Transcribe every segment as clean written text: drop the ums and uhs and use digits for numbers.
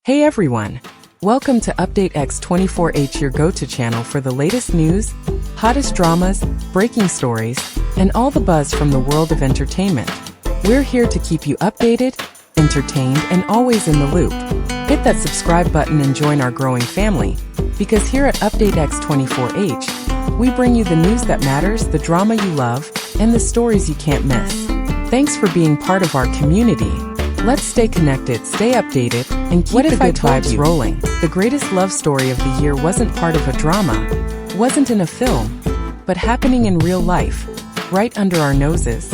Hey everyone! Welcome to Update X24H, your go-to channel for the latest news, hottest dramas, breaking stories, and all the buzz from the world of entertainment. We're here to keep you updated, entertained, and always in the loop. Hit that subscribe button and join our growing family, because here at Update X24H, we bring you the news that matters, the drama you love, and the stories you can't miss. Thanks for being part of our community. Let's stay connected, stay updated, and keep the good vibes rolling. The greatest love story of the year wasn't part of a drama, wasn't in a film, but happening in real life, right under our noses.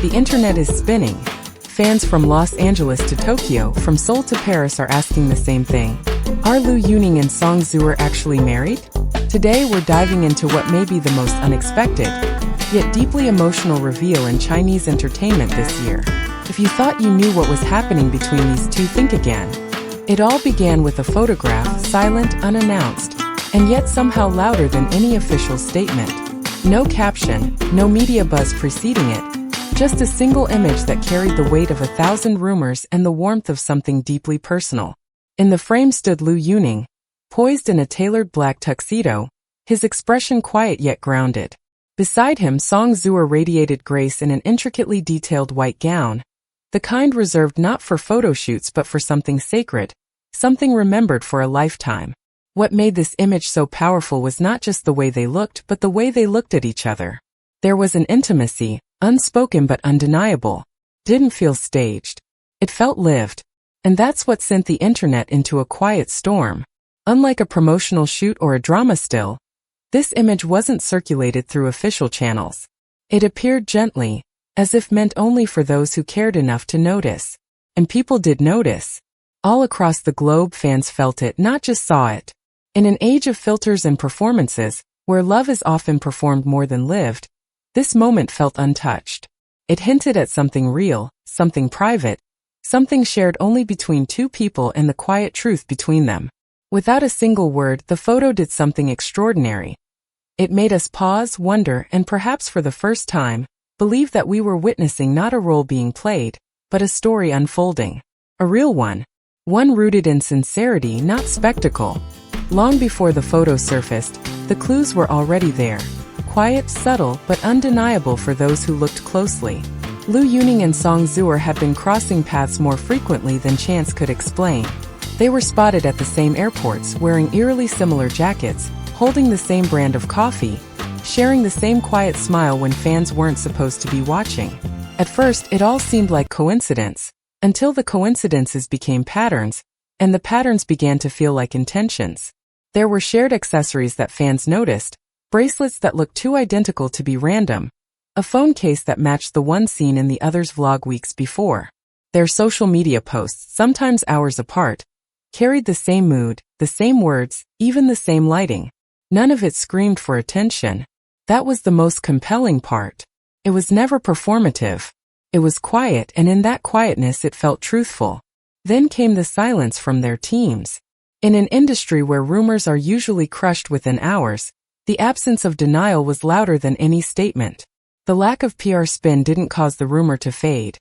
The internet is spinning. Fans from Los Angeles to Tokyo, from Seoul to Paris are asking the same thing. Are Liu Yuning and Song Zuer actually married? Today we're diving into what may be the most unexpected, yet deeply emotional reveal in Chinese entertainment this year. If you thought you knew what was happening between these two, think again. It all began with a photograph, silent, unannounced, and yet somehow louder than any official statement. No caption, no media buzz preceding it, just a single image that carried the weight of 1,000 rumors and the warmth of something deeply personal. In the frame stood Liu Yuning, poised in a tailored black tuxedo, his expression quiet yet grounded. Beside him, Song Zuer radiated grace in an intricately detailed white gown, the kind reserved not for photoshoots but for something sacred, something remembered for a lifetime. What made this image so powerful was not just the way they looked, but the way they looked at each other. There was an intimacy, unspoken but undeniable. Didn't feel staged. It felt lived. And that's what sent the internet into a quiet storm. Unlike a promotional shoot or a drama still, this image wasn't circulated through official channels. It appeared gently, as if meant only for those who cared enough to notice. And people did notice. All across the globe, fans felt it, not just saw it. In an age of filters and performances, where love is often performed more than lived, this moment felt untouched. It hinted at something real, something private, something shared only between two people and the quiet truth between them. Without a single word, the photo did something extraordinary. It made us pause, wonder, and perhaps for the first time, believe that we were witnessing not a role being played, but a story unfolding. A real one. One rooted in sincerity, not spectacle. Long before the photo surfaced, the clues were already there. Quiet, subtle, but undeniable for those who looked closely. Liu Yuning and Song Zuer had been crossing paths more frequently than chance could explain. They were spotted at the same airports, wearing eerily similar jackets, holding the same brand of coffee, sharing the same quiet smile when fans weren't supposed to be watching. At first, it all seemed like coincidence, until the coincidences became patterns, and the patterns began to feel like intentions. There were shared accessories that fans noticed, bracelets that looked too identical to be random, a phone case that matched the one seen in the other's vlog weeks before. Their social media posts, sometimes hours apart, carried the same mood, the same words, even the same lighting. None of it screamed for attention. That was the most compelling part. It was never performative. It was quiet, and in that quietness it felt truthful. Then came the silence from their teams. In an industry where rumors are usually crushed within hours, the absence of denial was louder than any statement. The lack of PR spin didn't cause the rumor to fade.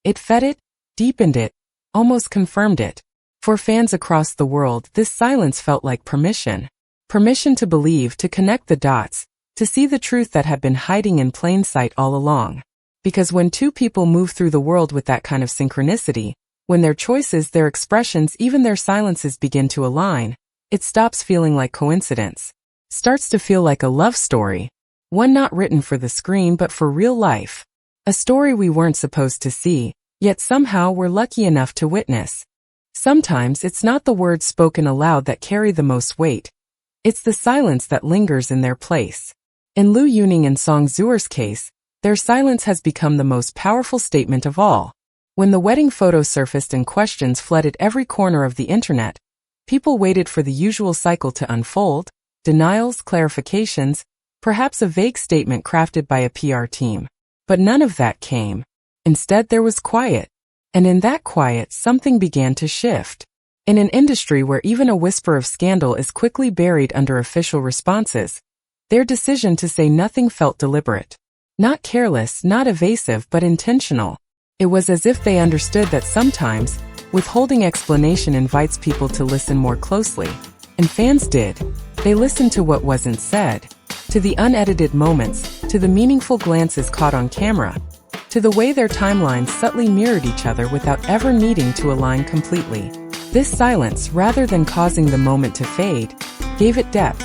It fed it, deepened it, almost confirmed it. For fans across the world, this silence felt like permission. Permission to believe, to connect the dots, to see the truth that had been hiding in plain sight all along. Because when two people move through the world with that kind of synchronicity, when their choices, their expressions, even their silences begin to align, it stops feeling like coincidence. Starts to feel like a love story. One not written for the screen but for real life. A story we weren't supposed to see, yet somehow we're lucky enough to witness. Sometimes it's not the words spoken aloud that carry the most weight. It's the silence that lingers in their place. In Liu Yuning and Song Zuer's case, their silence has become the most powerful statement of all. When the wedding photo surfaced and questions flooded every corner of the internet, people waited for the usual cycle to unfold, denials, clarifications, perhaps a vague statement crafted by a PR team. But none of that came. Instead, there was quiet. And in that quiet, something began to shift. In an industry where even a whisper of scandal is quickly buried under official responses, their decision to say nothing felt deliberate. Not careless, not evasive, but intentional. It was as if they understood that sometimes, Withholding explanation invites people to listen more closely. And fans did. They listened to what wasn't said, to the unedited moments, to the meaningful glances caught on camera, to the way their timelines subtly mirrored each other without ever needing to align completely. This silence, rather than causing the moment to fade, gave it depth.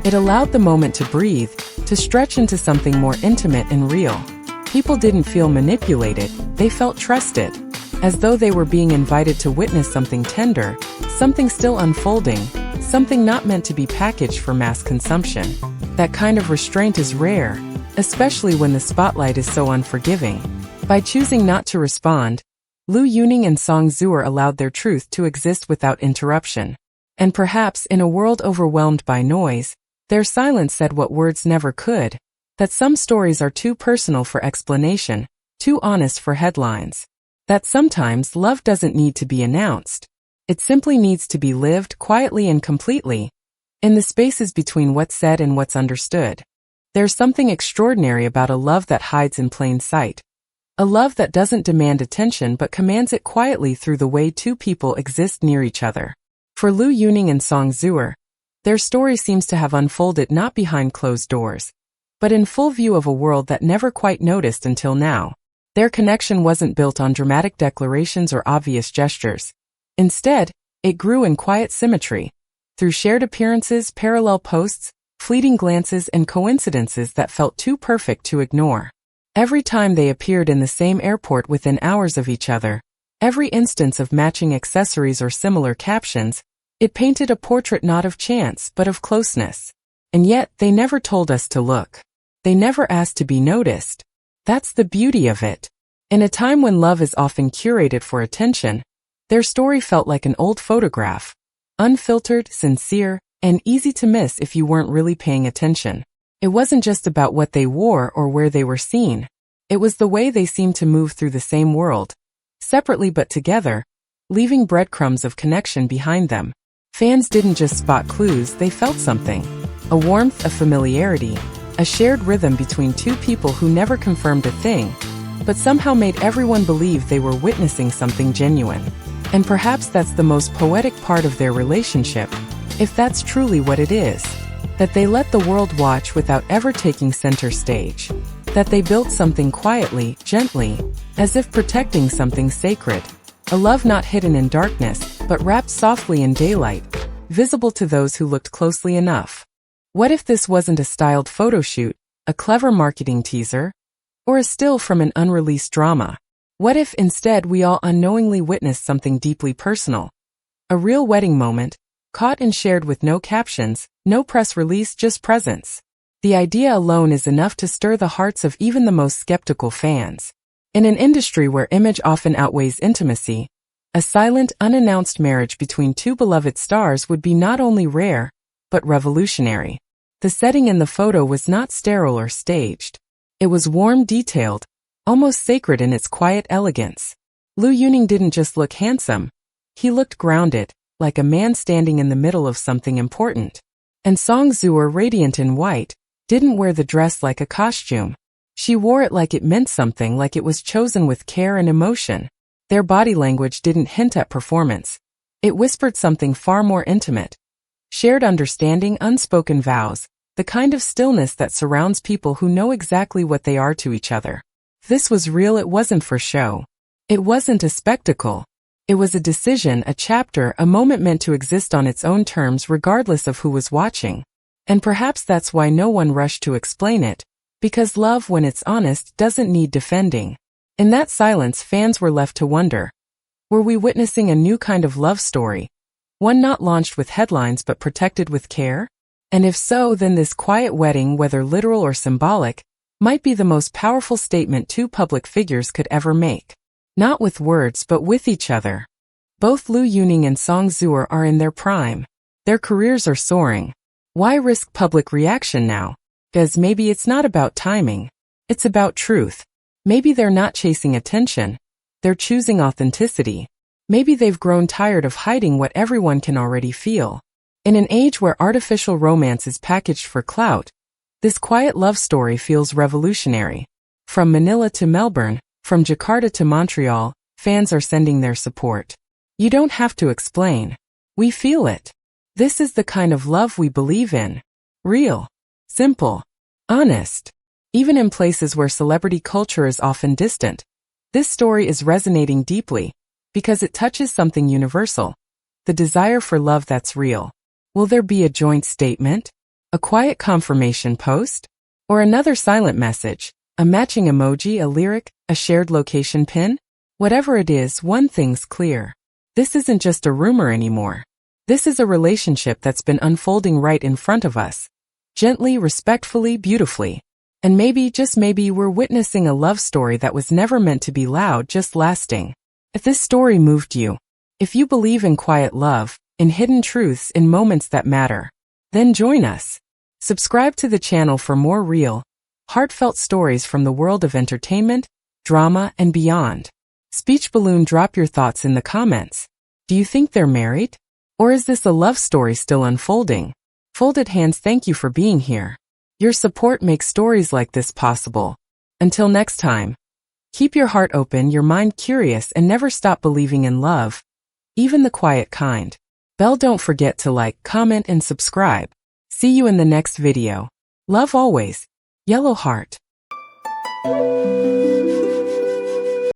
It allowed the moment to breathe, to stretch into something more intimate and real. People didn't feel manipulated, they felt trusted, as though they were being invited to witness something tender, something still unfolding, something not meant to be packaged for mass consumption. That kind of restraint is rare, especially when the spotlight is so unforgiving. By choosing not to respond, Lu Yuning and Song Zuer allowed their truth to exist without interruption. And perhaps in a world overwhelmed by noise, their silence said what words never could, that some stories are too personal for explanation, too honest for headlines. That sometimes love doesn't need to be announced. It simply needs to be lived quietly and completely, in the spaces between what's said and what's understood. There's something extraordinary about a love that hides in plain sight. A love that doesn't demand attention but commands it quietly through the way two people exist near each other. For Lu Yuning and Song Zuer, their story seems to have unfolded not behind closed doors, but in full view of a world that never quite noticed until now. Their connection wasn't built on dramatic declarations or obvious gestures. Instead, it grew in quiet symmetry, through shared appearances, parallel posts, fleeting glances, and coincidences that felt too perfect to ignore. Every time they appeared in the same airport within hours of each other, every instance of matching accessories or similar captions, it painted a portrait not of chance but of closeness. And yet, they never told us to look. They never asked to be noticed. That's the beauty of it. In a time when love is often curated for attention, their story felt like an old photograph, unfiltered, sincere, and easy to miss if you weren't really paying attention. It wasn't just about what they wore or where they were seen. It was the way they seemed to move through the same world, separately but together, leaving breadcrumbs of connection behind them. Fans didn't just spot clues, they felt something. A warmth, a familiarity, a shared rhythm between two people who never confirmed a thing, but somehow made everyone believe they were witnessing something genuine. And perhaps that's the most poetic part of their relationship, if that's truly what it is. That they let the world watch without ever taking center stage. That they built something quietly, gently, as if protecting something sacred. A love not hidden in darkness, but wrapped softly in daylight, visible to those who looked closely enough. What if this wasn't a styled photoshoot, a clever marketing teaser, or a still from an unreleased drama? What if instead we all unknowingly witnessed something deeply personal? A real wedding moment, caught and shared with no captions, no press release, just presence. The idea alone is enough to stir the hearts of even the most skeptical fans. In an industry where image often outweighs intimacy, a silent, unannounced marriage between two beloved stars would be not only rare, but revolutionary. The setting in the photo was not sterile or staged. It was warm, detailed, almost sacred in its quiet elegance. Lu Yuning didn't just look handsome, he looked grounded, like a man standing in the middle of something important. And Song Zuer, radiant in white, didn't wear the dress like a costume. She wore it like it meant something, like it was chosen with care and emotion. Their body language didn't hint at performance. It whispered something far more intimate. Shared understanding, unspoken vows, the kind of stillness that surrounds people who know exactly what they are to each other. This was real, it wasn't for show. It wasn't a spectacle. It was a decision, a chapter, a moment meant to exist on its own terms regardless of who was watching. And perhaps that's why no one rushed to explain it, because love, when it's honest, doesn't need defending. In that silence, fans were left to wonder. Were we witnessing a new kind of love story? One not launched with headlines but protected with care? And if so, then this quiet wedding, whether literal or symbolic, might be the most powerful statement two public figures could ever make. Not with words but with each other. Both Lu Yuning and Song Zuer are in their prime. Their careers are soaring. Why risk public reaction now? Because maybe it's not about timing. It's about truth. Maybe they're not chasing attention. They're choosing authenticity. Maybe they've grown tired of hiding what everyone can already feel. In an age where artificial romance is packaged for clout, this quiet love story feels revolutionary. From Manila to Melbourne, from Jakarta to Montreal, fans are sending their support. You don't have to explain. We feel it. This is the kind of love we believe in. Real. Simple. Honest. Even in places where celebrity culture is often distant, this story is resonating deeply because it touches something universal. The desire for love that's real. Will there be a joint statement? A quiet confirmation post? Or another silent message? A matching emoji, a lyric, a shared location pin? Whatever it is, one thing's clear. This isn't just a rumor anymore. This is a relationship that's been unfolding right in front of us. Gently, respectfully, beautifully. And maybe, just maybe, we're witnessing a love story that was never meant to be loud, just lasting. If this story moved you, if you believe in quiet love, in hidden truths, in moments that matter, then join us. Subscribe to the channel for more real, heartfelt stories from the world of entertainment, drama, and beyond. Speech balloon, drop your thoughts in the comments. Do you think they're married? Or is this a love story still unfolding? Folded hands, thank you for being here. Your support makes stories like this possible. Until next time, keep your heart open, your mind curious, and never stop believing in love, even the quiet kind. Bell, don't forget to like, comment, and subscribe. See you in the next video. Love always. Yellow Heart.